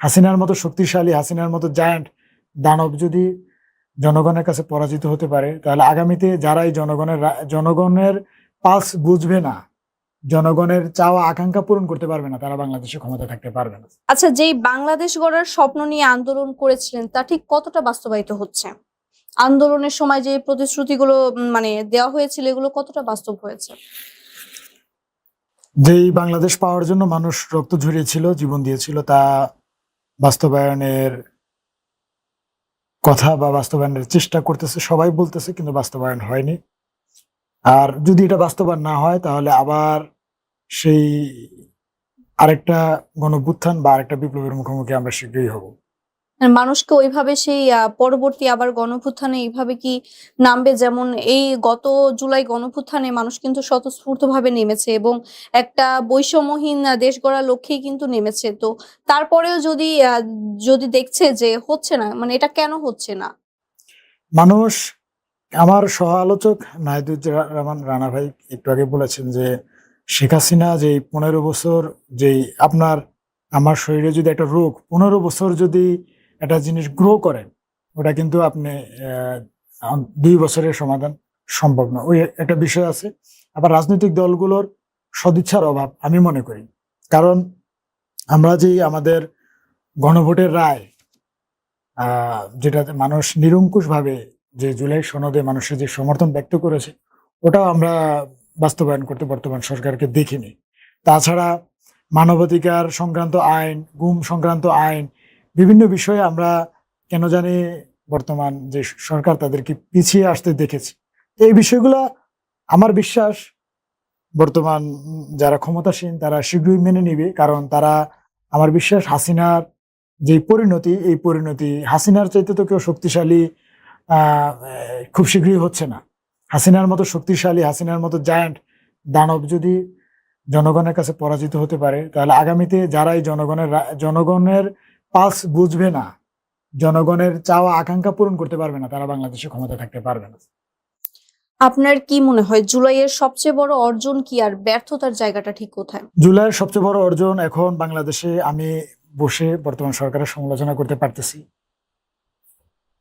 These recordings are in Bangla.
হাসিনার মতো শক্তিশালী, হাসিনার মতো জায়ান্ট দানব যদি জনগণের কাছে পরাজিত হতে পারে, তাহলে আগামীতে যারাই জনগণের পালস বুঝবে না, জনগণের চাওয়া আকাঙ্ক্ষা পূরণ করতে পারবে না, তারা বাংলাদেশে ক্ষমতা থাকতে পারবে না। আচ্ছা, যেই বাংলাদেশ গড়ার স্বপ্ন নিয়ে আন্দোলন করেছিলেন তা ঠিক কতটা বাস্তবায়িত হচ্ছে? আন্দোলনের সময় যে প্রতিশ্রুতিগুলো মানে দেওয়া হয়েছিল এগুলো কতটা বাস্তব হয়েছে? যেই বাংলাদেশ পাওয়ার জন্য মানুষ রক্ত ঝরিয়েছিল, জীবন দিয়েছিল, তা বাস্তবায়নের কথা বা বাস্তবায়নের চেষ্টা করতেছে, সবাই বলতেছে, কিন্তু বাস্তবায়ন হয়নি। আর যদি এটা বাস্তবায়ন না হয়, তাহলে আবার সেই আরেকটা গণঅভ্যুত্থান বা আরেকটা বিপ্লবের মুখোমুখি আমরা শীঘ্রই হব। মানুষকে ওইভাবে সেই পরবর্তী আবার গণঅভ্যুত্থানে এইভাবে কি নামবে? যেমন এই গত জুলাই গণঅভ্যুত্থানে মানুষ কিন্তু স্বতঃস্ফূর্তভাবে নেমেছে এবং একটা বৈষম্যহীন দেশ গড়ার লক্ষ্যেই কিন্তু নেমেছে। তো তারপরেও যদি দেখছে যে হচ্ছে না, মানে এটা কেন হচ্ছে না? মানুষ, আমার সহ আলোচক নাহিদুজ্জামান রানা ভাই একটু আগে বলেছেন যে শেখ হাসিনা যেই 15 বছর, যেই আমার শরীরে যদি একটা রোগ 15 বছর যদি একটা জিনিস গ্রো করেন, ওটা কিন্তু আপনি 2 বছরের সমাধান সম্ভব না। ওই একটা বিষয় আছে। আবার রাজনৈতিক দলগুলোর সদিচ্ছার অভাব আমি মনে করি। কারণ আমরা যে আমাদের গণভোটের রায়, যেটাতে মানুষ নিরঙ্কুশভাবে যে জুলাই সনদে মানুষের যে সমর্থন ব্যক্ত করেছে, ওটাও আমরা বাস্তবায়ন করতে বর্তমান সরকারকে দেখিনি। তাছাড়া মানবাধিকার সংক্রান্ত আইন, গুম সংক্রান্ত আইন, বিভিন্ন বিষয়ে আমরা কেন জানি বর্তমান যে সরকার তাদেরকে পিছিয়ে আসতে দেখেছি। এই বিষয়গুলা আমার বিশ্বাস বর্তমান যারা ক্ষমতাসীন তারা শীঘ্রই মেনে নিবে। কারণ তারা, আমার বিশ্বাস, হাসিনার যে পরিণতি, এই পরিণতি হাসিনার চাইতে তো কেউ শক্তিশালী খুব শীঘ্রই হচ্ছে না। হাসিনার মতো শক্তিশালী, হাসিনার মতো জায়ান্ট দানব যদি জনগণের কাছে পরাজিত হতে পারে, তাহলে আগামীতে যারাই জনগণের পালস বুঝবে না, জনগণের চাওয়া আকাঙ্ক্ষা পূরণ করতে পারবে না, তারা বাংলাদেশে ক্ষমতা থাকতে পারবে না। আপনার কি মনে হয় জুলাইয়ের সবচেয়ে বড় অর্জন কি আর ব্যর্থতার জায়গাটা ঠিক কোথায়? জুলাইয়ের সবচেয়ে বড় অর্জন, এখন বাংলাদেশে আমি বসে বর্তমান সরকারের সমালোচনা করতে পারতেছি।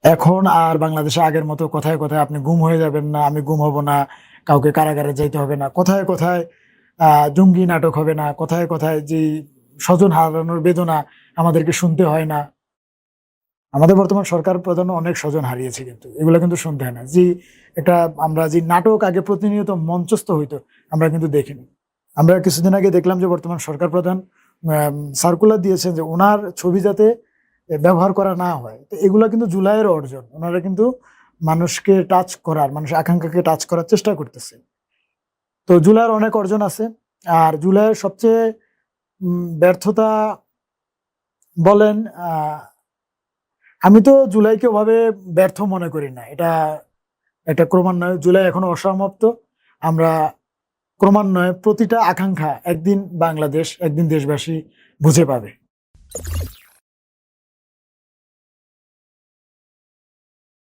এখন আর বাংলাদেশে আগের মতো কথায় কথায় আপনি গুম হয়ে যাবেন না, আমি গুম হব না, কাউকে কারাগারে যাইতে হবে না, কথায় কথায় জঙ্গি নাটক হবে না, কথায় কথায় যে স্বজন হারানোর বেদনা আমাদেরকে শুনতে হয় না। আমাদের বর্তমান সরকার প্রধান অনেক স্বজন হারিয়েছে, কিন্তু এগুলো কিন্তু শুনতে হয় না। যে এটা আমরা যে নাটক আগে প্রতিনিয়ত মঞ্চস্থ হইতো, আমরা কিন্তু দেখিনি। আমরা কিছুদিন আগে দেখলাম যে বর্তমান সরকার প্রধান সার্কুলার দিয়েছেন যে ওনার ছবি যাতে ব্যবহার করা না হয়। তো এগুলা কিন্তু জুলাইয়ের অর্জন। ওনারা কিন্তু মানুষকে টাচ করার, মানুষের আকাঙ্ক্ষাকে টাচ করার চেষ্টা করতেছে। তো জুলাইয়ের অনেক অর্জন আছে। আর জুলাইয়ের সবচেয়ে ব্যর্থতা বলেন, আমি তো জুলাইকে ওভাবে ব্যর্থ মনে করি না। এটা একটা ক্রমান্বয়ে, জুলাই এখনো অসমাপ্ত। আমরা ক্রমান্বয়ে প্রতিটা আকাঙ্ক্ষা একদিন বাংলাদেশ, একদিন দেশবাসী বুঝে পাবে।